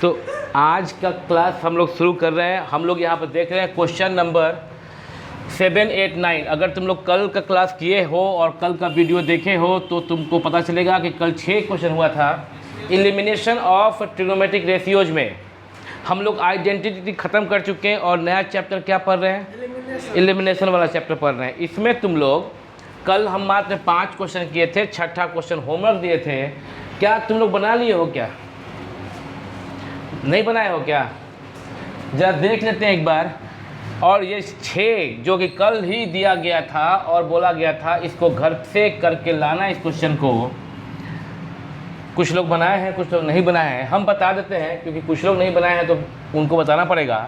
तो आज का क्लास हम लोग शुरू कर रहे हैं। हम लोग यहाँ पर देख रहे हैं क्वेश्चन नंबर 7, 8, 9। अगर तुम लोग कल का क्लास किए हो और कल का वीडियो देखे हो तो तुमको पता चलेगा कि कल 6 क्वेश्चन हुआ था एलिमिनेशन ऑफ ट्रिग्नोमेट्रिक रेशियोज में। हम लोग आइडेंटिटी ख़त्म कर चुके हैं और नया चैप्टर क्या पढ़ रहे हैं? एलिमिनेशन वाला चैप्टर पढ़ रहे हैं। इसमें तुम लोग कल हम मात्र 5 क्वेश्चन किए थे, 6ठा क्वेश्चन होमवर्क दिए थे। क्या तुम लोग बना लिए हो? क्या नहीं बनाए हो? क्या जरा देख लेते हैं एक बार। और ये 6 जो कि कल ही दिया गया था और बोला गया था इसको घर से करके लाना इस क्वेश्चन को। कुछ लोग बनाए हैं, कुछ लोग नहीं बनाए हैं। हम बता देते हैं क्योंकि कुछ लोग नहीं बनाए हैं तो उनको बताना पड़ेगा।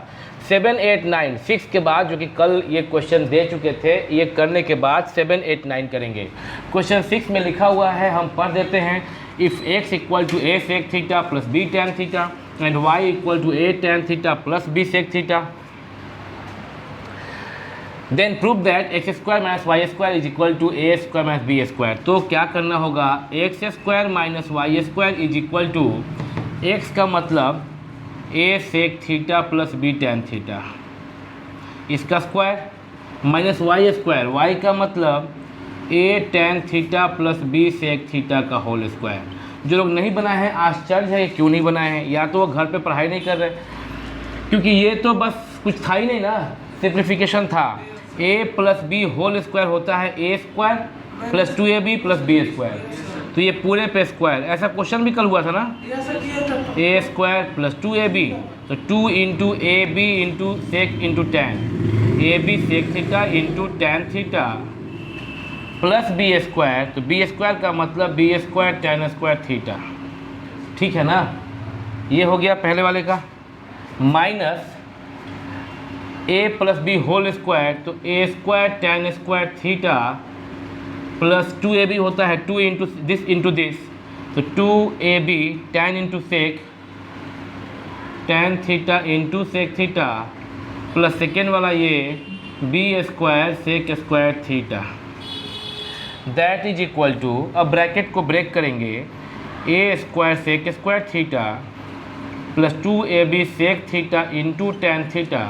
7, 8, 9 6 के बाद जो कि कल ये क्वेश्चन दे चुके थे, ये करने के बाद 7, 8, 9 करेंगे। क्वेश्चन 6 में लिखा हुआ है, हम पढ़ देते हैं। If x equal to a sec theta plus b tan theta and y equal to a tan theta plus b sec theta, then prove that x square minus Y square is equal to A square minus B square. तो क्या करना होगा? X square minus Y square is equal to X का मतलब A sec theta plus B tan theta, इसका square minus Y square, Y का मतलब A tan theta plus B sec theta का होल स्क्वायर। जो लोग नहीं बनाए हैं आश्चर्य है क्यों नहीं बनाए हैं, या तो वो घर पे पढ़ाई नहीं कर रहे, क्योंकि ये तो बस कुछ था ही नहीं ना, सिंप्लीफिकेशन था। a plus B whole square होता है A square plus 2ab plus B square, तो ये पूरे पे स्क्वायर। ऐसा क्वेश्चन भी कल हुआ था ना, ए स्क्वायर प्लस 2ab, तो 2 into A B into sec into tan, A B sec theta into tan theta plus B square, तो बी स्क्वायर का मतलब B square tan square theta. ठीक है ना, ये हो गया पहले वाले का। Minus a plus B whole square, तो A square tan square theta plus 2ab होता है 2 इंटू दिस, तो 2ab tan into sec tan theta into sec theta plus second वाला ये B square sec square theta, that is equal to, अब bracket को break करेंगे, A square sec square theta plus 2ab sec theta into tan theta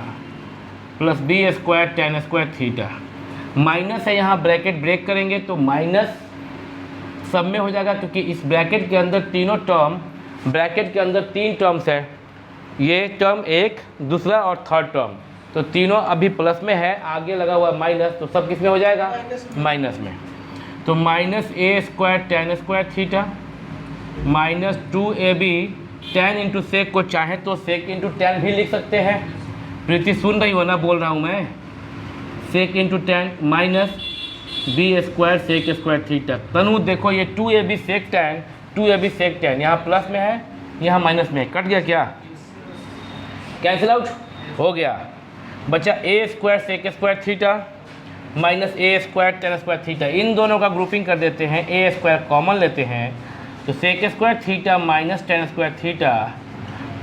plus B square tan square theta. Minus है यहाँ, bracket break करेंगे तो minus सब में हो जाएगा, क्योंकि इस ब्रैकेट के अंदर तीनों टर्म, ब्रैकेट के अंदर 3 टर्म्स है, ये टर्म एक, दूसरा और थर्ड टर्म, तो तीनों अभी प्लस में है, आगे लगा हुआ माइनस, तो सब किस में हो जाएगा? माइनस में। तो minus A square tan square theta minus 2ab tan into sec को चाहे तो सेक इंटू टैन भी लिख सकते हैं। प्रीति सुन रही हो ना, बोल रहा हूँ मैं, sec into tan minus B square sec square theta. Tanu देखो ये 2ab sec tan, 2ab sec tan यहाँ प्लस में है, यहाँ माइनस में है, कट गया क्या? कैंसिल आउट हो गया, बचा A square sec square theta minus A square tan square theta. इन दोनों का ग्रुपिंग कर देते हैं, ए स्क्वायर कॉमन लेते हैं, तो sec square theta minus tan square theta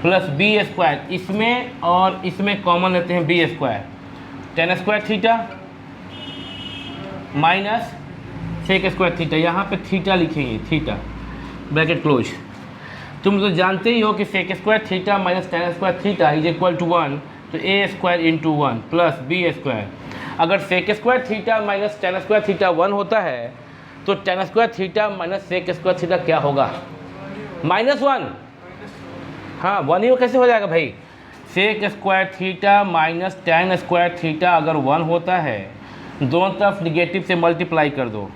plus B square, इसमें और इसमें कॉमन लेते हैं B square tan square theta minus sec square theta, यहाँ पे थीटा लिखेंगे, थीटा ब्रैकेट क्लोज। तुम तो जानते ही हो कि sec square theta minus tan square theta is equal to 1, तो A square into 1 plus B square. अगर sec square theta minus tan square theta 1 होता है तो tan square theta minus sec square theta क्या होगा? -1। हाँ, 1 ही कैसे हो जाएगा भाई? Sec square theta minus tan square theta अगर 1 होता है, दोनों तरफ निगेटिव से मल्टीप्लाई कर दो,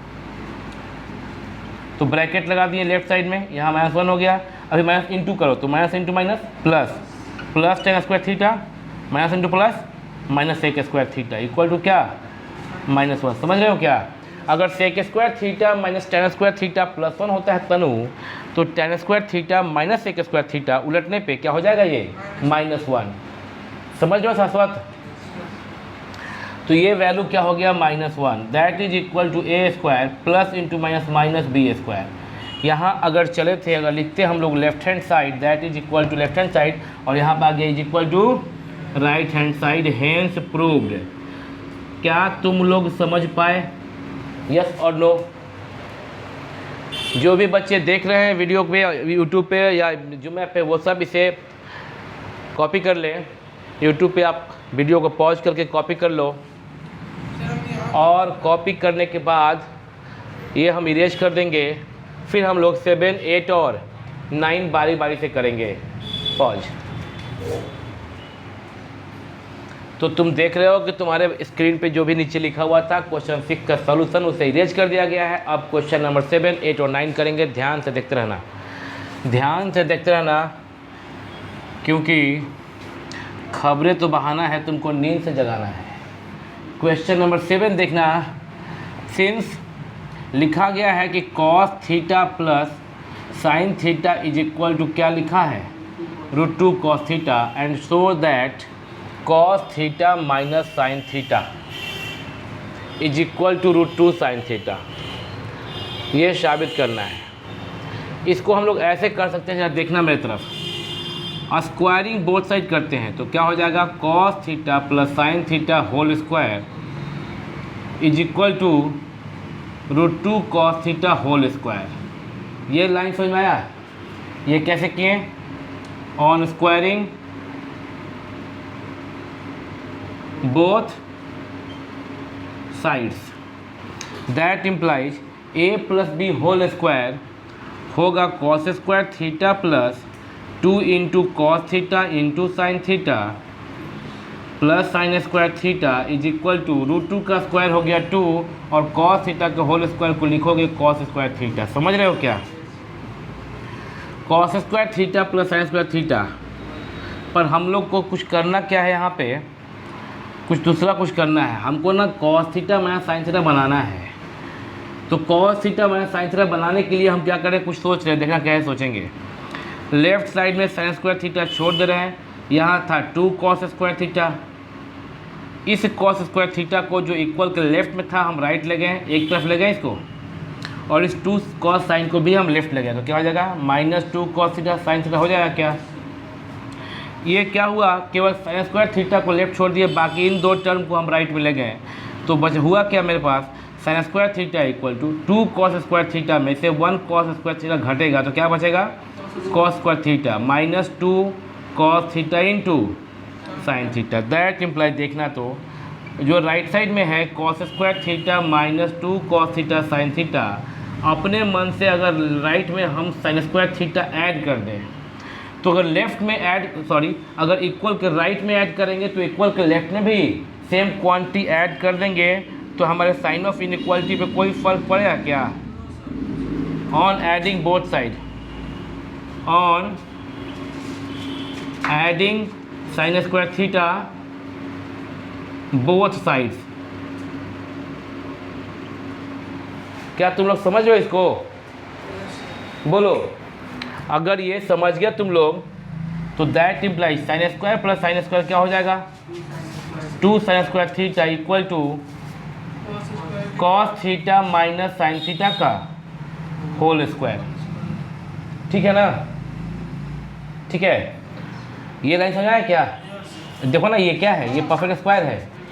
तो ब्रैकेट लगा दिए लेफ्ट साइड में, यहाँ -1 हो गया। अभी माइनस इंटू करो, तो minus into minus plus, plus tan square theta minus into plus minus sec square theta equal to क्या? -1। समझ रहे हो क्या? अगर sec square theta minus tan square theta plus 1 होता है तनु, तो tan square theta minus sec square theta उलटने पे क्या हो जाएगा? ये -1। समझ रहे हो शाश्वत? तो ये वैल्यू क्या हो गया? -1, that is equal to A square plus into minus minus B square. यहाँ अगर चले थे, अगर लिखते हम लोग left hand side, that is equal to left hand side, और यहाँ पर आ गया is equal to right hand side, hence proved. क्या तुम लोग समझ पाए? यस और नो? जो भी बच्चे देख रहे हैं वीडियो पे, यूट्यूब पे या जूम ऐप पे, वो सब इसे कॉपी कर लें। यूट्यूब पे आप वीडियो को पॉज करके कॉपी कर लो, और कॉपी करने के बाद ये हम इरेज कर देंगे। फिर हम लोग 7, 8 और 9 बारी बारी से करेंगे। पॉज। तो तुम देख रहे हो कि तुम्हारे स्क्रीन पे जो भी नीचे लिखा हुआ था क्वेश्चन 6 का सॉल्यूशन, उसे इरेज कर दिया गया है। अब क्वेश्चन नंबर 7, 8 और 9 करेंगे। ध्यान से देखते रहना, ध्यान से देखते रहना, क्योंकि खबरें तो बहाना है, तुमको नींद से जगाना है। क्वेश्चन नंबर 7 देखना। सिंस लिखा गया है कि cos theta plus sine theta is equal to, क्या लिखा है, √2 cos theta, and show that cos theta minus sine theta is equal to √2 sine theta. ये साबित करना है। इसको हम लोग ऐसे कर सकते हैं, देखना मेरी तरफ, स्क्वायरिंग बोथ साइड करते हैं तो क्या हो जाएगा, cos theta plus sine theta whole square is equal to √2 cos theta whole square. ये लाइन समझ में आया? ये कैसे किए? On squaring both sides, that implies a plus B whole square होगा cos square theta plus 2 into cos theta into sine theta plus sine square theta is equal to √2 का square हो गया 2, और कॉस थीटा के whole square को लिखोगे cos square theta. समझ रहे हो क्या? Cos square theta plus sine square theta. पर हम लोग को कुछ करना क्या है, यहाँ पे कुछ दूसरा कुछ करना है हमको ना, cos theta minus sine theta बनाना है। तो cos theta minus sine theta बनाने के लिए हम क्या करें, कुछ सोच रहे हैं, देखना क्या है सोचेंगे। लेफ्ट साइड में साइन स्क्वायर थीटा छोड़ दे रहे हैं, यहाँ था 2 कॉस स्क्वायर थीटा। इस कॉस स्क्वायर थीटा को जो इक्वल के लेफ्ट में था हम राइट ले गए, एक तरफ ले गए इसको, और इस 2 कॉस साइन को भी हम लेफ्ट ले गए, तो क्या हो जाएगा, -2 कॉस थीटा साइन थीटा हो जाएगा क्या? ये क्या हुआ, केवल साइन स्क्वायर थीटा को लेफ्ट छोड़ दिए, बाकी इन 2 टर्म को हम राइट में ले गए। तो बच हुआ क्या मेरे पास, sine square theta equal to 2 cos square theta में से 1 कॉस स्क्वायर थीटा घटेगा, तो क्या बचेगा, cos square theta -2 cos theta into sine theta. That imply, देखना तो जो राइट साइड में है cos square theta -2 cos theta sine theta, अपने मन से अगर राइट में हम साइन स्क्वायर थीटा ऐड कर दें, तो अगर लेफ्ट में अगर इक्वल के राइट में ऐड करेंगे तो इक्वल के लेफ्ट में भी सेम क्वांटिटी ऐड कर देंगे, तो हमारे साइन ऑफ इनइक्वालिटी पे कोई फर्क पड़ेगा क्या? On adding both side, on adding sign square theta both sides. क्या तुम लोग समझ रहे हो इसको? बोलो। अगर ये समझ गया तुम लोग, तो that implies sine square plus sine square क्या हो जाएगा, 2 sine square theta equal to cos theta minus sine theta का होल स्क्वायर। ठीक है ना? ठीक है, ये लाइन समझ आया क्या? देखो ना, ये क्या है, ये परफेक्ट स्क्वायर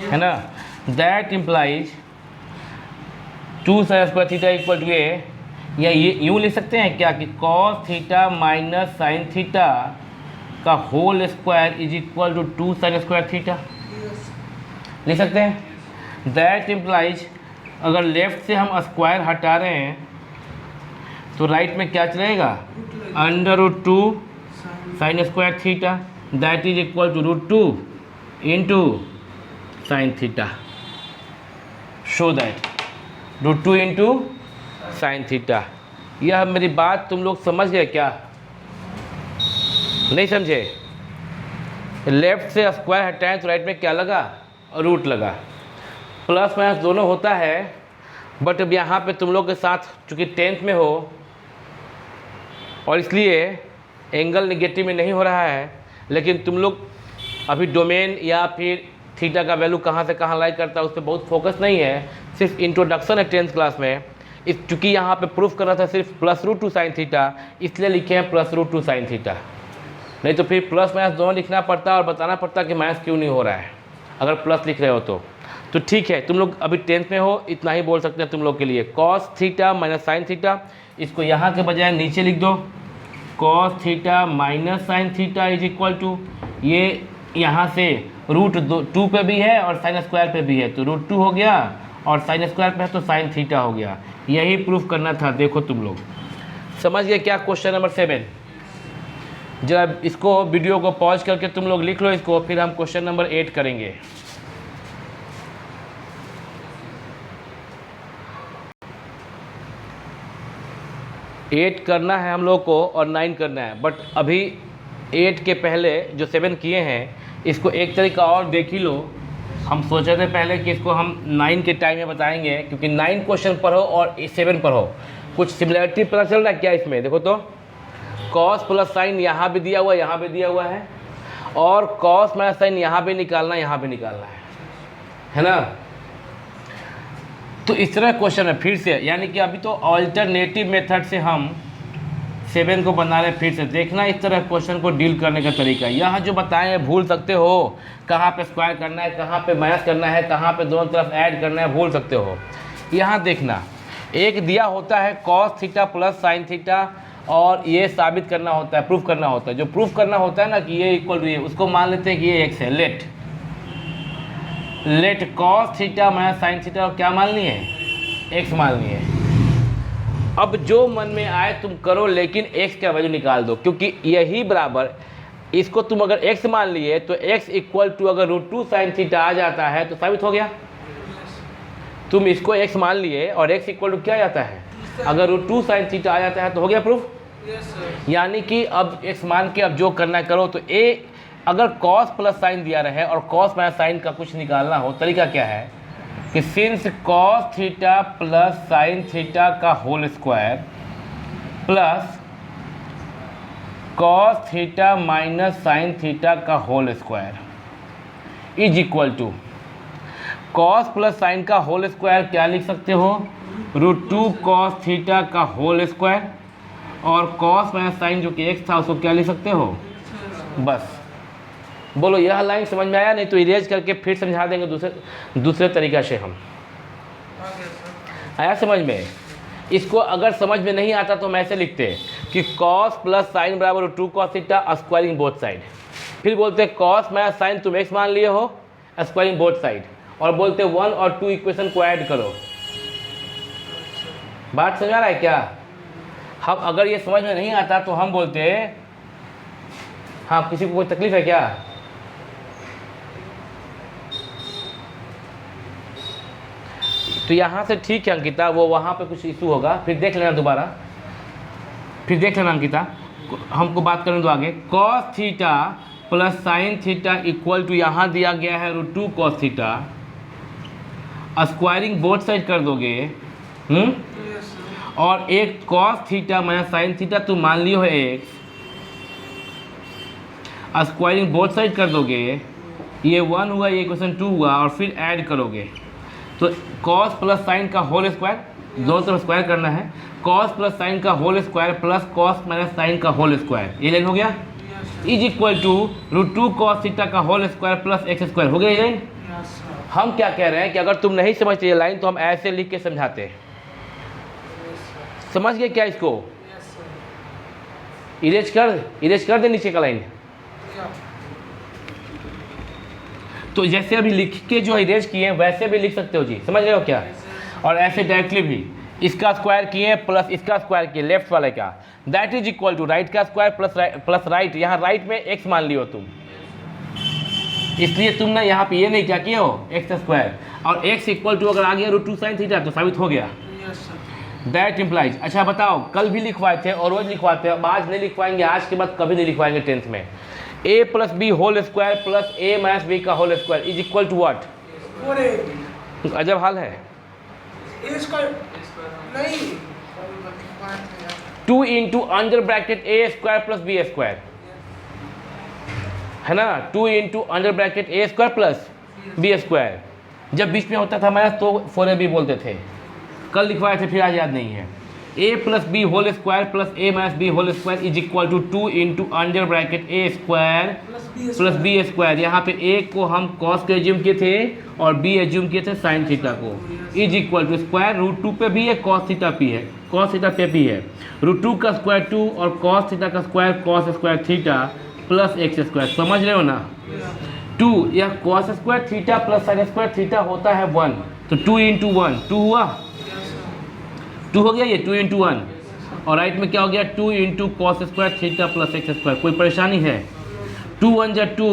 है ना? That implies 2 sine square theta equal to A, या ये यूँ लिख सकते हैं क्या कि cos theta minus sine theta का whole square is equal to 2 sine square theta, लिख सकते हैं। दैट इम्प्लाइज अगर लेफ्ट से हम स्क्वायर हटा रहे हैं तो राइट में क्या चलेगा, √2 sine square theta, that is equal to √2 into sine theta. Show that √2 into sine theta. यह मेरी बात तुम लोग समझ गए क्या? नहीं समझे? लेफ्ट से स्क्वायर हटाएं तो राइट में क्या लगा, रूट लगा। प्लस माइनस दोनों होता है, बट अब यहाँ पे तुम लोग के साथ चूँकि 10th में हो और इसलिए एंगल निगेटिव में नहीं हो रहा है, लेकिन तुम लोग अभी डोमेन या फिर थीटा का वैल्यू कहाँ से कहाँ लाई करता है उस पर बहुत फोकस नहीं है, सिर्फ इंट्रोडक्शन है 10th क्लास में। इस चूँकि यहाँ पे प्रूफ करना था सिर्फ +√2 साइन थीटा, इसलिए लिखे हैं +√2 साइन थीटा, नहीं तो फिर प्लस माइनस दोनों लिखना पड़ता और बताना पड़ता कि माइनस क्यों नहीं हो रहा है अगर प्लस लिख रहे हो तो ठीक है, तुम लोग अभी 10th में हो, इतना ही बोल सकते हैं तुम लोग के लिए। Cos theta minus sine theta इसको यहाँ के बजाय नीचे लिख दो, cos theta minus sine theta is equal to, ये यहाँ से √2 पे भी है और साइन स्क्वायर पे भी है, तो √2 हो गया और साइन स्क्वायर पे है तो साइन थीटा हो गया। यही प्रूफ करना था। देखो तुम लोग समझ गए क्या क्वेश्चन नंबर 7? जरा इसको वीडियो को पॉज करके तुम लोग लिख लो इसको, फिर हम क्वेश्चन नंबर 8 करेंगे। एट करना है हम लोग को और 9 करना है, बट अभी 8 के पहले जो 7 किए हैं इसको एक तरीका और देख ही लो। हम सोचे थे पहले कि इसको हम 9 के टाइम में बताएंगे, क्योंकि 9 क्वेश्चन पढ़ो और 7 पढ़ो, कुछ सिमिलरिटी पता चल रहा है क्या इसमें? देखो तो कॉस प्लस साइन यहाँ भी दिया हुआ है, यहाँ भी दिया हुआ है, और कॉस माइनस साइन यहाँ भी निकालना है, यहाँ भी निकालना है ना? तो इस तरह क्वेश्चन है फिर से, यानी कि अभी तो ऑल्टरनेटिव मेथड से हम 7 को बना रहे। फिर से देखना इस तरह क्वेश्चन को डील करने का तरीका। यहाँ जो बताए हैं भूल सकते हो, कहाँ पे स्क्वायर करना है, कहाँ पे माइनस करना है, कहाँ पे दोनों तरफ ऐड करना है, भूल सकते हो। यहाँ देखना, एक दिया होता है cos theta plus sine theta, और ये साबित करना होता है, प्रूफ करना होता है। जो प्रूफ करना होता है ना कि ये इक्वल टू ये, उसको मान लेते हैं कि ये x है। Let cos theta minus sine theta, और क्या मान लिए? x मान लिए। अब जो मन में आए तुम करो, लेकिन x का वैल्यू निकाल दो, क्योंकि यही बराबर इसको तुम अगर x मान लिए तो x इक्वल टू अगर √2 साइन थीटा आ जाता है तो साबित हो गया। तुम इसको x मान लिए और x इक्वल टू क्या आ जाता है? अगर √2 साइन थीटा आ जाता है तो हो गया प्रूफ। यानी कि अब x मान के अब जो करना करो। तो a अगर cos प्लस साइन दिया रहे और cos माइनस साइन का कुछ निकालना हो, तरीका क्या है कि since cos theta plus sine theta का whole square plus cos theta minus sine theta का whole square is equal to cos plus sine का होल स्क्वायर क्या लिख सकते हो? √2 cos थीटा का होल स्क्वायर, और cos माइनस साइन जो कि x था उसको क्या लिख सकते हो? बस बोलो यह लाइन समझ में आया? नहीं तो इरेज करके फिर समझा देंगे दूसरे तरीका से हम। आया समझ में? इसको अगर समझ में नहीं आता तो हम ऐसे लिखते कि cos प्लस साइन बराबर √2 cos theta squaring both side. फिर बोलते cos माइनस साइन तुम x मान लिए हो, स्क्वायरिंग बोथ साइड, और बोलते 1 और 2 इक्वेशन को ऐड करो। बात समझ आ रहा है क्या? हम अगर ये समझ में नहीं आता तो हम बोलते, हाँ किसी को कोई तकलीफ है क्या? तो यहाँ से ठीक है अंकिता, वो वहाँ पे कुछ इशू होगा, फिर देख लेना दोबारा, फिर देख लेना अंकिता, हमको बात करने दो आगे। cos theta plus sine theta equal to यहाँ दिया गया है √2 cos theta, squaring both side कर दोगे, और एक cos theta minus sine theta तुम मान लियो है x, स्क्वायरिंग बोथ साइड कर दोगे, ये 1 हुआ, ये इक्वेशन 2 हुआ, और फिर ऐड करोगे तो cos प्लस साइन का होल स्क्वायर, दोनों तरफ स्क्वायर करना है, cos प्लस साइन का whole square plus cos minus sine का होल स्क्वायर, ये लाइन हो गया, is equal to √2 cos theta का whole square plus x square, हो गया ये लाइन। हम क्या कह रहे हैं कि अगर तुम नहीं समझते ये लाइन तो हम ऐसे लिख के समझाते। समझ गए क्या? इसको इरेज कर दे नीचे का लाइन। तो जैसे अभी लिख के जो इरेज किए हैं वैसे भी लिख सकते हो जी, समझ रहे हो क्या? और ऐसे डायरेक्टली भी इसका स्क्वायर किए प्लस इसका स्क्वायर किए, लेफ्ट वाले का, that is equal to right का स्क्वायर प्लस राइट, यहाँ राइट में x मान लियो तुम, इसलिए तुमने यहाँ पे ये नहीं क्या किए हो x स्क्वायर, और x इक्वल टू अगर आ गया √2 साइन थीटा तो साबित हो गया। That implies. अच्छा बताओ, कल भी लिखवाए थे और रोज लिखवाते हैं, अब आज नहीं लिखवाएंगे, आज के बाद कभी नहीं लिखवाएंगे 10th में। a plus B whole square plus a minus B का whole square is equal to what? अजब हाल है। 2 into under bracket a square plus B square, है ना? 2 into under bracket a square plus B square, जब बीच में होता था माइनस तो 4ab बोलते थे, कल लिखवाए थे, फिर आज याद नहीं है। a plus B whole square plus a minus B whole square is equal to 2 into under bracket a square plus B square. यहाँ पे a को हम cos के एज्यूम किए थे और b एज्यूम किए थे साइन थीटा को, is equal to square root 2 पे भी है, cos थीटा पी है, cos थीटा पे भी है, रूट 2 का स्क्वायर 2 और cos थीटा का square cos square theta plus x square, समझ रहे हो ना। 2 यह cos square theta plus sine square theta होता है 1, तो 2 इंटू 1 2 हुआ, 2 हो गया ये 2 इंटू 1, और राइट में क्या हो गया 2 into cos square theta plus x square. कोई परेशानी है, 2 1 जा 2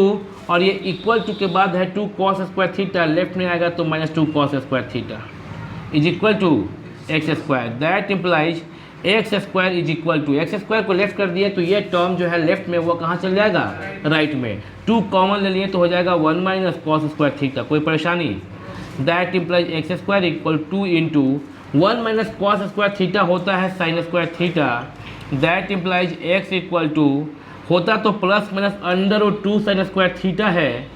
और ये इक्वल टू के बाद है 2 कॉस स्क्वायर थीटा, लेफ्ट में आएगा तो -2 cos square theta is equal to X square. That implies x square is equal to, X square को लेफ्ट कर दिए तो ये टर्म जो है लेफ्ट में वो कहाँ चल जाएगा, राइट में। 2 कॉमन ले लिए तो हो जाएगा 1 माइनस कॉस स्क्वायर थीटा। कोई परेशानी, that implies x square equal 2 into 1 minus cos square theta होता है sine square theta. That implies X equal to होता तो plus minus under root 2 sine square theta है,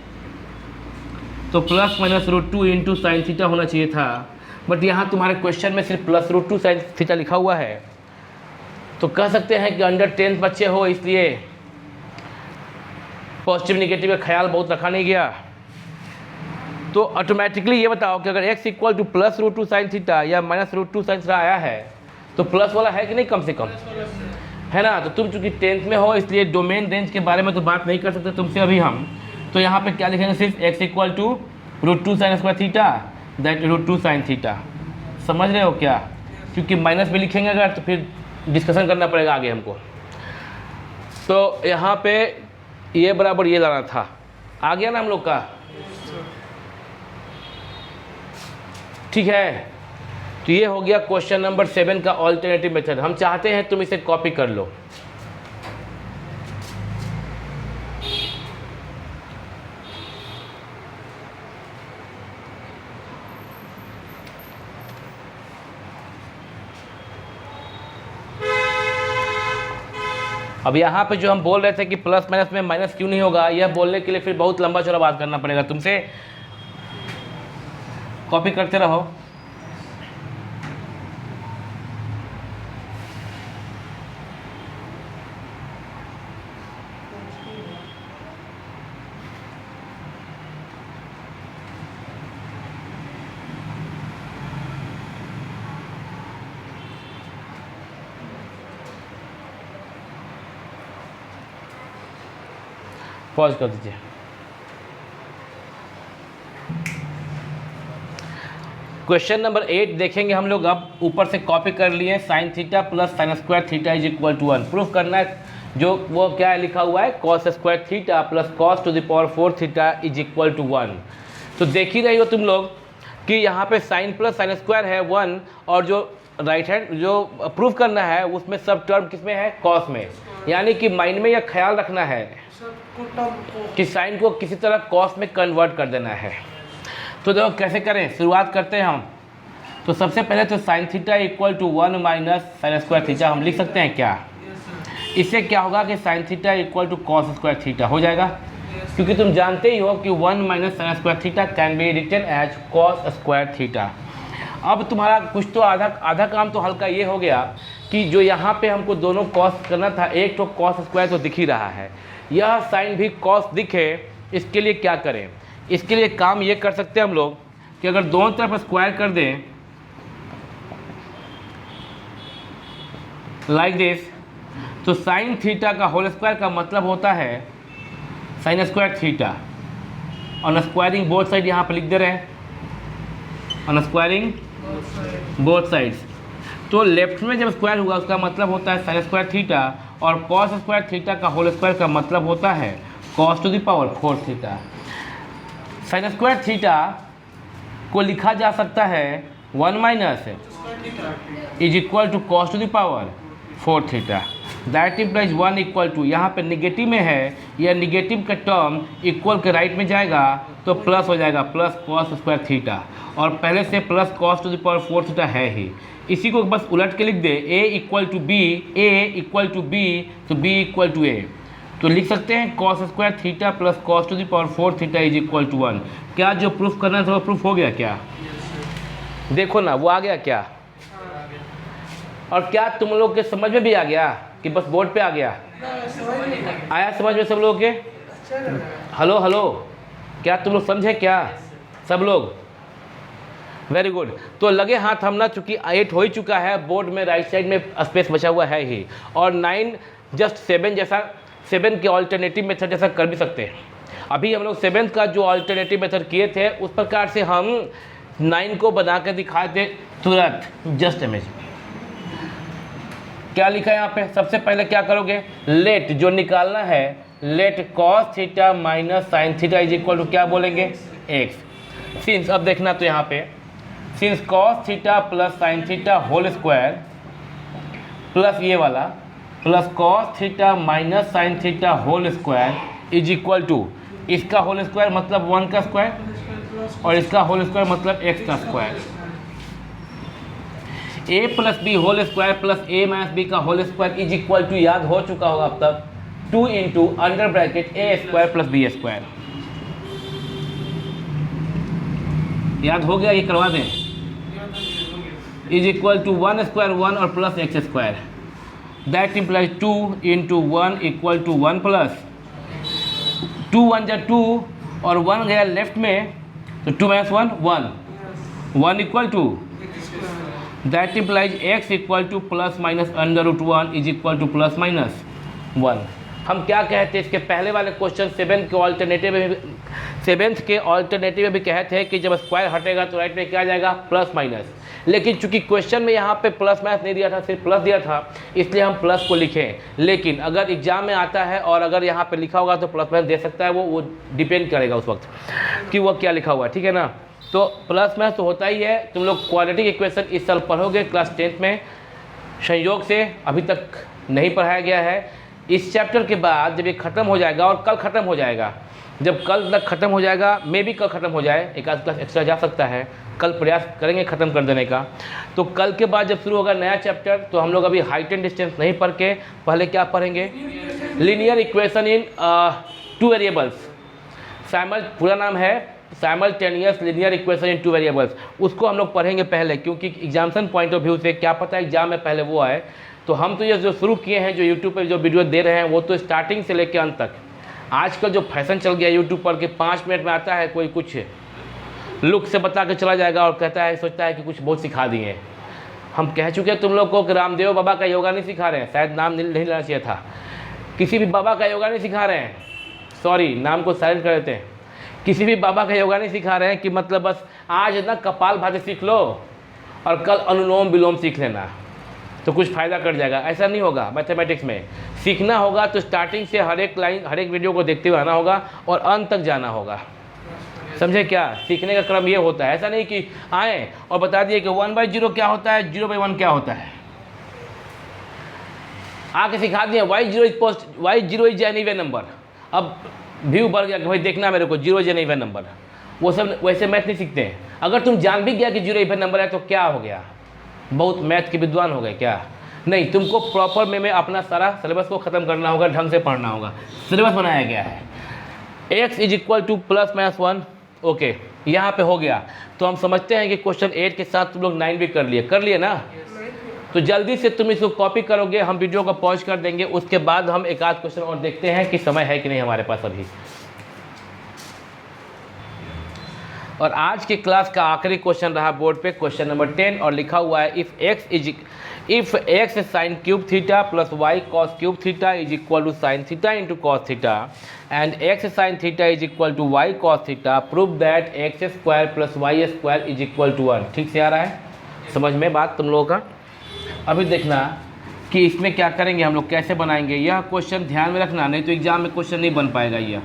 तो plus minus root 2 into sine theta होना चाहिए था, but यहाँ तुम्हारे क्वेश्चन में सिर्फ प्लस रूट 2 साइन थीटा लिखा हुआ है। तो कह सकते हैं कि अंडर 10th बच्चे हो, इसलिए पॉजिटिव निगेटिव का ख्याल बहुत रखा नहीं गया। तो ऑटोमेटिकली ये बताओ कि अगर x equal to plus root 2 sine theta या माइनस रूट 2 साइन थीटा आया है तो प्लस वाला है कि नहीं, कम से कम है ना। तो तुम चूंकि 10th में हो इसलिए डोमेन रेंज के बारे में तो बात नहीं कर सकते तुमसे अभी हम, तो यहाँ पे क्या लिखेंगे, सिर्फ x equal to root 2 sine square theta that root 2 sine theta. समझ रहे हो क्या, क्योंकि माइनस भी लिखेंगे अगर तो फिर डिस्कशन करना पड़ेगा आगे हमको। तो यहाँ पे ये बराबर ये लाना था, आ गया ना हम लोग का, ठीक है। तो ये हो गया क्वेश्चन नंबर 7 का ऑल्टरनेटिव मेथड। हम चाहते हैं तुम इसे कॉपी कर लो। अब यहाँ पे जो हम बोल रहे थे कि प्लस माइनस में माइनस क्यों नहीं होगा, यह बोलने के लिए फिर बहुत लंबा चौड़ा बात करना पड़ेगा तुमसे। कॉपी करते रहो। पॉज कर दीजिए। क्वेश्चन नंबर 8 देखेंगे हम लोग। अब ऊपर से कॉपी कर लिए, sine theta plus sine square theta is equal to 1। Proof करना है जो वो क्या है लिखा हुआ है, cos square theta plus cos to the power 4 theta is equal to 1। तो देख ही रही हो तुम लोग कि यहाँ पे साइन प्लस साइन स्क्वायर है 1, और जो राइट हैंड जो प्रूफ करना है उसमें सब टर्म किस में है, कॉस में। यानी कि माइंड में यह ख्याल रखना है कि साइन को किसी तरह कॉस में कन्वर्ट कर देना है। तो देखो कैसे करें, शुरुआत करते हैं हम। तो सबसे पहले तो sine theta equal to 1 minus sine square theta हम लिख सकते हैं क्या। इससे क्या होगा कि sine theta equal to cos square theta हो जाएगा, क्योंकि तुम जानते ही हो कि 1 minus sine square theta can be written as cos square theta. अब तुम्हारा कुछ तो आधा काम तो हल्का ये हो गया कि जो यहाँ पे हमको दोनों कॉस करना था, एक तो कॉस स्क्वायर तो दिख ही रहा है, यह साइन भी कॉस दिखे। इसके लिए क्या करें, इसके लिए काम ये कर सकते हैं हम लोग कि अगर दोनों तरफ स्क्वायर कर दें लाइक दिस, तो साइन थीटा का होल स्क्वायर का मतलब होता है साइन स्क्वायर थीटा। और स्क्वायरिंग बोथ साइड यहाँ पर लिख दे रहे हैं, और स्क्वायरिंग बोथ साइड्स। तो लेफ्ट में जब स्क्वायर हुआ उसका मतलब होता है साइन स्क्वायर थीटा, और कॉस स्क्वायर थीटा का होल स्क्वायर का मतलब होता है cos to the power 4 theta. Sign square theta को लिखा जा सकता है 1 minus is equal to cos to the power 4 theta. That implies 1 equal to, यहाँ पे निगेटिव में है, यह निगेटिव का टर्म इक्वल के राइट में जाएगा तो प्लस हो जाएगा, प्लस कॉस स्क्वायर थीटा, और पहले से plus cos to the power 4 theta है ही। इसी को बस उलट के लिख दे, a equal to B, a equal to B, तो b इक्वल टू a। तो लिख सकते हैं cos square theta plus cos to the power 4 theta is equal to 1। क्या जो प्रूफ करना था वो प्रूफ हो गया क्या? देखो ना वो आ गया क्या? और क्या तुम लोग के समझ में भी आ गया कि बस बोर्ड पे आ गया? आया समझ में सब लोग के? हेलो हेलो, क्या तुम लोग समझे क्या सब लोग? Very good. तो लगे हाथ हम ना, चूंकि 8 हो ही चुका है, बोर्ड में राइट साइड में स्पेस बचा हुआ है ही, और 9 जस्ट 7 जैसा, 7 के ऑल्टरनेटिव मेथड जैसा कर भी सकते हैं। अभी हम लोग 7th का जो ऑल्टरनेटिव मेथड किए थे उस प्रकार से हम 9 को बना कर दिखाए थे तुरंत। जस्ट इमेज क्या लिखा है यहाँ पे, सबसे पहले क्या करोगे, लेट जो निकालना है, let cos theta minus sine theta is equal to क्या बोलेंगे, एक्स। सिंस अब देखना तो यहाँ पे since cos theta plus sine theta whole square plus ये वाला plus cos theta minus sine theta whole square is equal to, इसका होल स्क्वायर मतलब 1 का स्क्वायर और इसका होल स्क्वायर मतलब x का square, a plus B whole square plus a minus B का whole square is equal to, याद हो चुका होगा अब तक, 2 into under bracket a square plus B square. याद हो गया, ये करवा दें, इज इक्वल टू 1 स्क्वायर 1 और plus x square, that implies 2 into 1 equal to 1 plus 2 1 जा 2 और 1 गया लेफ्ट में, तो 2 minus 1 1 equal to, that implies x equal to plus minus under root 1 is equal to plus minus 1। हम क्या कहते हैं इसके पहले वाले क्वेश्चन 7 के ऑल्टरनेटिव में, 7th के ऑल्टरनेटिव में भी कहते हैं कि जब स्क्वायर हटेगा तो राइट में क्या आ जाएगा, प्लस माइनस। लेकिन चूंकि क्वेश्चन में यहाँ पे प्लस माइनस नहीं दिया था, सिर्फ प्लस दिया था, इसलिए हम प्लस को लिखें। लेकिन अगर एग्जाम में आता है और अगर यहाँ पे लिखा होगा तो प्लस माइनस दे सकता है, वो डिपेंड करेगा उस वक्त कि वो क्या लिखा हुआ है, ठीक है ना। तो प्लस माइनस तो होता ही है। तुम लोग क्वाड्रेटिक इक्वेशन इस साल पढ़ोगे क्लास 10th में, संयोग से अभी तक नहीं पढ़ाया गया है। इस चैप्टर के बाद जब ये ख़त्म हो जाएगा, और कल ख़त्म हो जाएगा, जब कल तक ख़त्म हो जाएगा, मे भी कल ख़त्म हो जाए, एक आध क्लास एक्स्ट्रा जा सकता है, कल प्रयास करेंगे ख़त्म कर देने का। तो कल के बाद जब शुरू होगा नया चैप्टर, तो हम लोग अभी हाइट एंड डिस्टेंस नहीं पढ़ के पहले क्या पढ़ेंगे, लीनियर इक्वेशन इन 2 वेरिएबल्स, पूरा नाम है simultaneous linear equation in 2 variables. उसको हम लोग पढ़ेंगे पहले, क्योंकि एग्जामिनेशन पॉइंट ऑफ व्यू से क्या पता एग्जाम में पहले वो आए। तो हम तो ये जो शुरू किए हैं, जो यूट्यूब पर जो वीडियो दे रहे हैं, वो तो स्टार्टिंग से लेकर अंत तक। आजकल जो फैशन चल गया यूट्यूब पर कि 5 मिनट में आता है कोई, कुछ लुक से बता के चला जाएगा और कहता है, सोचता है कि कुछ बहुत सिखा दिए। हम कह चुके हैं तुम लोग को कि रामदेव बाबा का योगा नहीं सिखा रहे हैं, शायद नाम नहीं लेना चाहिए था, किसी भी बाबा का योगा नहीं सिखा रहे हैं, सॉरी नाम को साइलेंट कर देते हैं, किसी भी बाबा का योगा नहीं सिखा रहे हैं कि मतलब बस आज ना कपालभाति सीख लो और कल अनुलोम विलोम सीख लेना तो कुछ फ़ायदा कर जाएगा, ऐसा नहीं होगा। मैथमेटिक्स में सीखना होगा तो स्टार्टिंग से हर एक लाइन, हर एक वीडियो को देखते हुए आना होगा और अंत तक जाना होगा, समझे क्या। सीखने का क्रम ये होता है, ऐसा नहीं कि आए और बता दिए कि 1/0 क्या होता है, 0/1 क्या होता है, आके सिखा दिए y0 is an even number. अब व्यू बढ़ गया कि भाई देखना मेरे को 0 इज एन इवन नंबर, वो सब वैसे मैथ नहीं सीखते हैं। अगर तुम जान भी गया कि 0 इवन नंबर है तो क्या हो गया, बहुत मैथ के विद्वान हो गए क्या, नहीं। तुमको प्रॉपर में अपना सारा सिलेबस को ख़त्म करना होगा, ढंग से पढ़ना होगा, सिलेबस बनाया गया है। x is equal to plus minus 1, okay यहाँ पे हो गया। तो हम समझते हैं कि क्वेश्चन 8 के साथ तुम लोग 9 भी कर लिए ना। तो जल्दी से तुम इसको कॉपी करोगे, हम वीडियो को पॉज कर देंगे, उसके बाद हम एक आध क्वेश्चन और देखते हैं कि समय है कि नहीं हमारे पास अभी। और आज की क्लास का आखिरी क्वेश्चन रहा बोर्ड पे, क्वेश्चन नंबर 10, और लिखा हुआ है if x sine cube theta plus y cos cube theta is equal to sine theta into cos theta and x sine theta is equal to y cos theta, prove that x square plus y square is equal to 1। ठीक से आ रहा है समझ में बात तुम लोगों का। अभी देखना कि इसमें क्या करेंगे हम लोग, कैसे बनाएंगे यह क्वेश्चन, ध्यान में रखना, नहीं तो एग्जाम में क्वेश्चन नहीं बन पाएगा। यह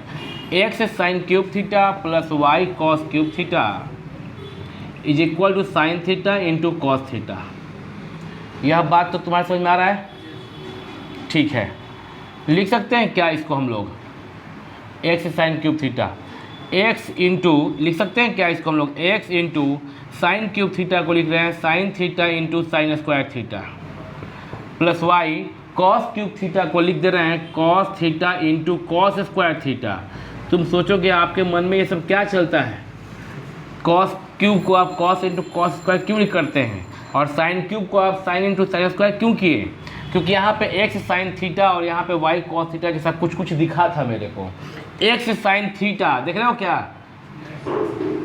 x sine cube theta plus y cos cube theta is equal to sine theta into cos theta. यह बात तो तुम्हारे समझ में आ रहा है, ठीक है। लिख सकते हैं क्या इसको हम लोग, x sine cube theta, x into लिख सकते हैं क्या इसको हम लोग, x into sine cube theta को लिख रहे हैं sign theta into sign square theta, plus y cos cube theta को लिख दे रहे हैं cos theta into cos square theta. तुम सोचोगे आपके मन में ये सब क्या चलता है, कॉस क्यूब को आप कॉस इंटू कॉस स्क्वायर क्यों नहीं करते हैं, और साइन क्यूब को आप साइन इंटू साइन स्क्वायर क्यों किए, क्योंकि यहाँ पे x साइन थीटा और यहाँ पे y कॉस थीटा जैसा कुछ कुछ दिखा था मेरे को। x साइन थीटा देख रहे हो क्या,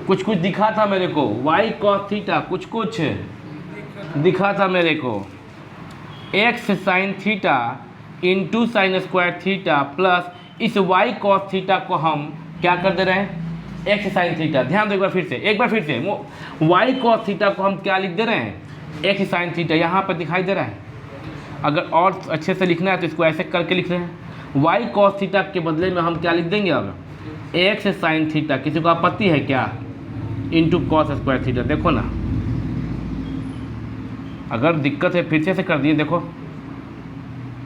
कुछ कुछ दिखा था मेरे को, वाई कॉस थीटा कुछ कुछ दिखा था मेरे को, x sine theta into sign square theta plus इस वाई कॉस थीटा को हम क्या कर दे रहे हैं, एक्स साइन थीटा। ध्यान दो एक बार फिर से वाई कॉस थीटा को हम क्या लिख दे रहे हैं, एक्स साइन थीटा। यहाँ पर दिखाई दे रहा है, अगर और अच्छे से लिखना है तो इसको ऐसे करके लिख रहे हैं। वाई कॉस थीटा के बदले में हम क्या लिख देंगे अब, एक्स साइन थीटा, किसी को आपत्ति है क्या, इंटू कॉस स्क्वायर थीटा। देखो ना, अगर दिक्कत है फिर से कर दिए, देखो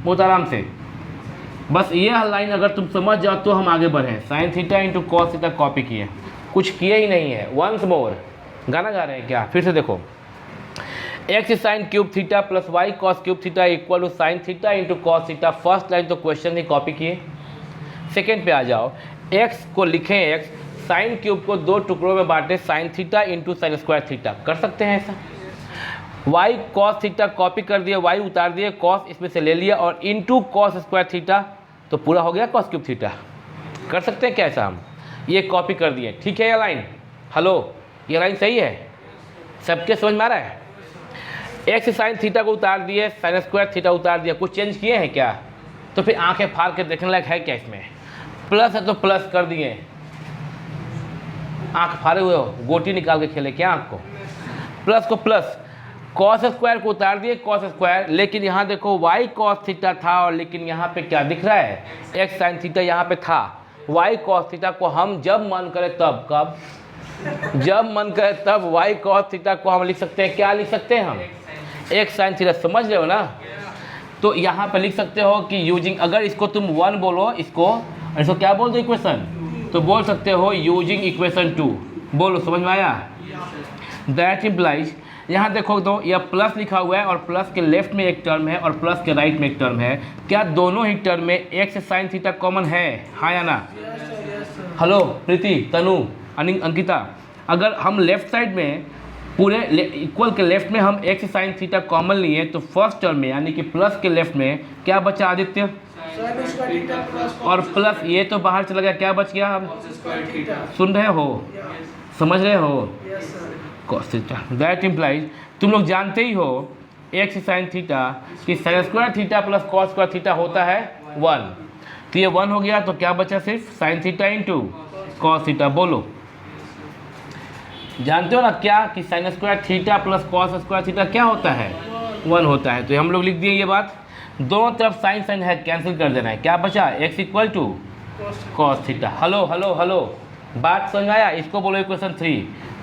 बहुत आराम से, बस ये लाइन अगर तुम समझ जाओ तो हम आगे बढ़ें। Sign theta into cos theta copy किए, कुछ किए ही नहीं है। वंस मोर, गाना गा रहे हैं क्या, फिर से देखो, x sine cube theta plus y cos cube theta equal to sine theta into cos theta. First line तो क्वेश्चन ही कॉपी किए। सेकेंड पे आ जाओ, एक्स को लिखें एक्स, साइन क्यूब को दो टुकड़ों में बांटे, sign theta into sign square theta. कर सकते हैं ऐसा। वाई कॉस थीटा कॉपी कर दिए, वाई उतार दिए, कॉस इसमें से ले लिया और इंटू कॉस स्क्वायर थीटा, तो पूरा हो गया कॉस क्यूब थीटा। कर सकते हैं क्या ऐसा हम, ये कॉपी कर दिए। ठीक है ये लाइन, हेलो ये लाइन सही है, सबके समझ में आ रहा है। एक्स साइन थीटा को उतार दिए, साइन स्क्वायर थीटा उतार दिया, कुछ चेंज किए हैं क्या, तो फिर आंखें फाड़ के देखने लायक है क्या इसमें। प्लस है तो प्लस कर दिए, आंख फाड़े हुए हो, गोटी निकाल के खेले क्या आंख को, प्लस को प्लस, कॉस स्क्वायर को उतार दिए कॉस स्क्वायर, लेकिन यहाँ देखो वाई कॉस थीटा था और लेकिन यहाँ पे क्या दिख रहा है, एक्स साइन थीटा यहाँ पे था। वाई कॉस थीटा को हम जब मन करे तब, कब, जब मन करे तब वाई कॉस थीटा को हम लिख सकते हैं, क्या लिख सकते हैं हम, एक्स साइन थीटा। समझ रहे हो ना, तो यहाँ पे लिख सकते हो कि यूजिंग, अगर इसको तुम 1 बोलो, इसको क्या बोल दो इक्वेशन, तो बोल सकते हो यूजिंग इक्वेशन 2। बोलो समझ में आया। दैट इम्प्लाइज, यहाँ देखो तो यह प्लस लिखा हुआ है और प्लस के लेफ्ट में एक टर्म है और प्लस के राइट में एक टर्म है। क्या दोनों ही टर्म में एक्स साइन थीटा कॉमन है, हाँ या ना। हेलो प्रीति, तनु, अंकिता, अगर हम लेफ्ट साइड में पूरे इक्वल के लेफ्ट में हम एक्स साइन थीटा कॉमन लिए तो फर्स्ट टर्म में यानी कि प्लस के लेफ्ट में क्या बचा आदित्य, और प्लस ये तो बाहर चला गया, क्या बच गया, हम सुन रहे हो, समझ रहे हो, कॉस थीटा। दैट इम्प्लाइज, तुम लोग जानते ही हो एक्स साइन थीटा कि sign square theta plus cos square theta होता है 1, तो ये 1 हो गया, तो क्या बचा सिर्फ sign theta into cos theta. बोलो जानते हो ना क्या कि sign square theta plus cos square theta क्या होता है, 1 होता है। तो हम लोग लिख दिए ये बात, दोनों तरफ साइन साइन है कैंसिल कर देना है, क्या बचा, x equal to cos theta. Hello hello hello, बात समझ आया। इसको बोलो इक्वेशन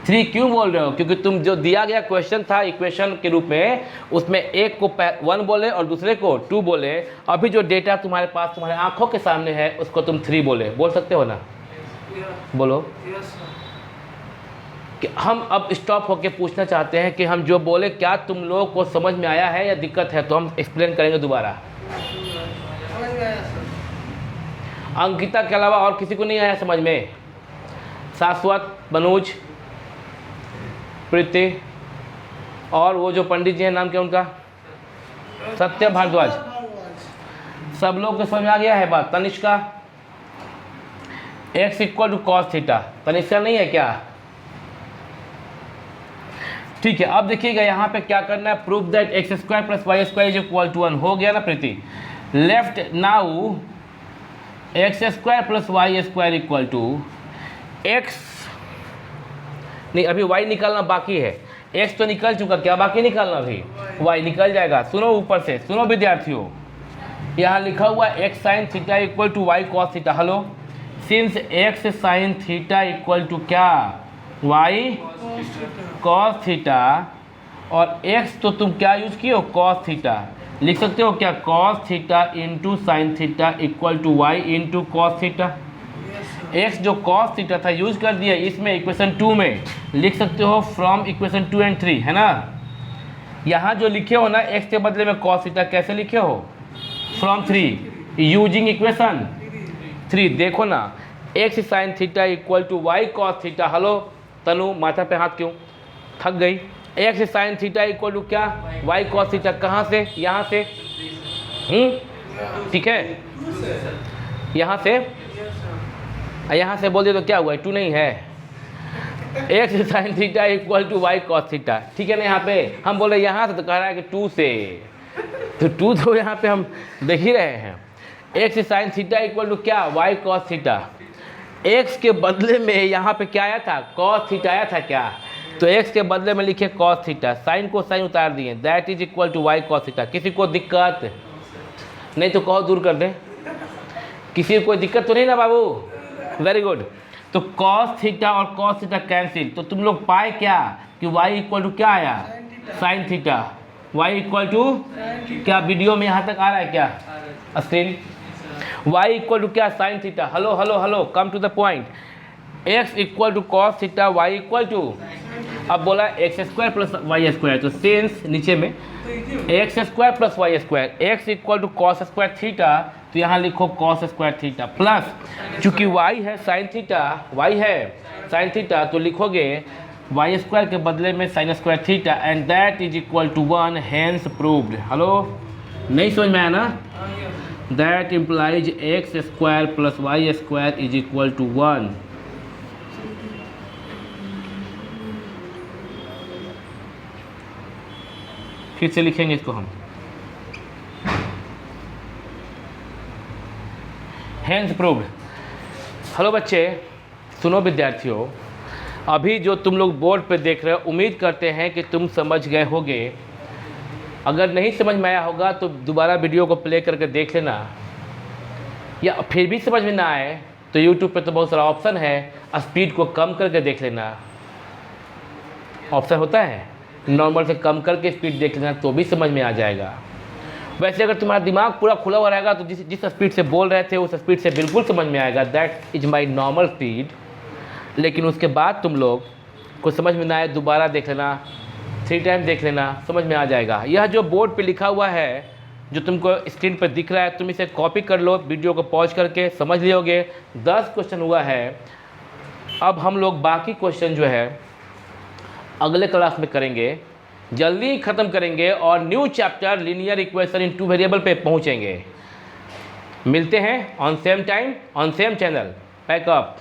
3 क्यों बोल रहे हो, क्योंकि तुम जो दिया गया क्वेश्चन था इक्वेशन के रूप में, उसमें एक को 1 बोले और दूसरे को 2 बोले। अभी जो डेटा तुम्हारे पास तुम्हारे आंखों के सामने है उसको तुम 3 बोले, बोल सकते हो ना, बोलो। कि हम अब स्टॉप होके पूछना चाहते हैं कि हम जो बोले क्या तुम लोगों को समझ में आया है या दिक्कत है, तो हम एक्सप्लेन करेंगे दोबारा। अंकिता के अलावा और किसी को नहीं आया समझ में, शाश्वत, मनोज, प्रीति और वो जो पंडित जी हैं, नाम क्या उनका, सत्य भारद्वाज, सब लोग को समझ में आ गया है बात। Tanishka, x equal to cos theta, Tanishka नहीं है क्या, ठीक है। अब देखिएगा यहाँ पे क्या करना है, prove that x square plus y square is equal to 1, हो गया ना Preeti. Left now x square plus y square equal to x, नहीं अभी वाई निकालना बाकी है, एक्स तो निकल चुका, क्या बाकी निकालना, अभी वाई निकल जाएगा। सुनो ऊपर से, सुनो विद्यार्थियों, यहाँ लिखा हुआ x sine theta equal to y cos theta. Hello, since x sine theta equal to क्या, वाई कॉस थीटा, और एक्स तो तुम क्या यूज किए हो, कॉस थीटा, लिख सकते हो क्या, cos theta into sine theta equal to y into cos theta. X जो कॉस थीटा था यूज कर दिया, इसमें इक्वेशन 2 में लिख सकते हो फ्रॉम इक्वेशन 2 एंड 3, है ना। यहाँ जो लिखे हो ना एक्स के बदले में कॉस थीटा, कैसे लिखे हो, फ्रॉम 3 यूजिंग इक्वेशन 3। देखो ना, x sine theta equal to y cos theta. Hello Tanu, माथा पे हाथ क्यों, थक गई। X sine theta equal to क्या, वाई कॉस थीटा, कहाँ से, यहाँ से, ठीक है, यहाँ से बोल दिए तो क्या हुआ, 2 नहीं है, x sine theta equal to y cos theta, ठीक है ना। यहाँ पे हम बोले यहाँ से, तो कह रहा है कि 2 से, तो 2 तो यहाँ पे हम देख ही रहे हैं। X sine theta equal to क्या, वाई कॉस थीटा। एक्स के बदले में यहाँ पे क्या आया था, कॉस थीटा आया था क्या, तो एक्स के बदले में लिखे कॉस थीटा, साइन को साइन उतार दिए, that is equal to y cos theta. किसी को दिक्कत नहीं तो कहो दूर कर दें, किसी को कोई दिक्कत तो नहीं ना बाबू, वेरी गुड। तो कॉस थीटा और कॉस थीटा कैंसिल, तो तुम लोग पाए क्या कि y इक्वल टू क्या आया, sine theta. y equal to क्या, वीडियो में यहाँ तक आ रहा है क्या स्क्रीन, y इक्वल टू क्या, sine theta. Hello hello hello, come to the point. x equal to cos theta, y equal to, अब बोला x square plus y square, तो सेंस नीचे में x square plus y square, x equal to cos square theta, तो यहाँ लिखो cos square theta plus, चूंकि y है साइन थीटा, y है साइन थीटा, तो लिखोगे वाई स्क्वायर के बदले में sine square theta, and that is equal to 1, hence proved. Hello, नहीं समझ में आया ना, that implies x square plus y square is equal to 1। फिर से लिखेंगे इसको हम, हैंस प्रूव्ड। हेलो बच्चे, सुनो विद्यार्थियों, अभी जो तुम लोग बोर्ड पे देख रहे हो, उम्मीद करते हैं कि तुम समझ गए होगे। अगर नहीं समझ में आया होगा तो दोबारा वीडियो को प्ले करके देख लेना, या फिर भी समझ में ना आए तो यूट्यूब पे तो बहुत सारा ऑप्शन है, स्पीड को कम करके देख लेना, ऑप्शन होता है, नॉर्मल से कम करके स्पीड देख लेना तो भी समझ में आ जाएगा। वैसे अगर तुम्हारा दिमाग पूरा खुला हुआ रहेगा तो जिस स्पीड से बोल रहे थे उस स्पीड से बिल्कुल समझ में आएगा, that is my normal speed. लेकिन उसके बाद तुम लोग को समझ में ना आए, दोबारा देख लेना, 3 टाइम देख लेना, समझ में आ जाएगा। यह जो बोर्ड पे लिखा हुआ है, जो तुमको स्क्रीन पर दिख रहा है, तुम इसे कॉपी कर लो, वीडियो को पॉज करके समझ लियोगे। 10 क्वेश्चन हुआ है, अब हम लोग बाकी क्वेश्चन जो है अगले क्लास में करेंगे, जल्दी ख़त्म करेंगे और new chapter linear equation in 2 variable पे पहुंचेंगे। मिलते हैं on same time on same channel. Pack up.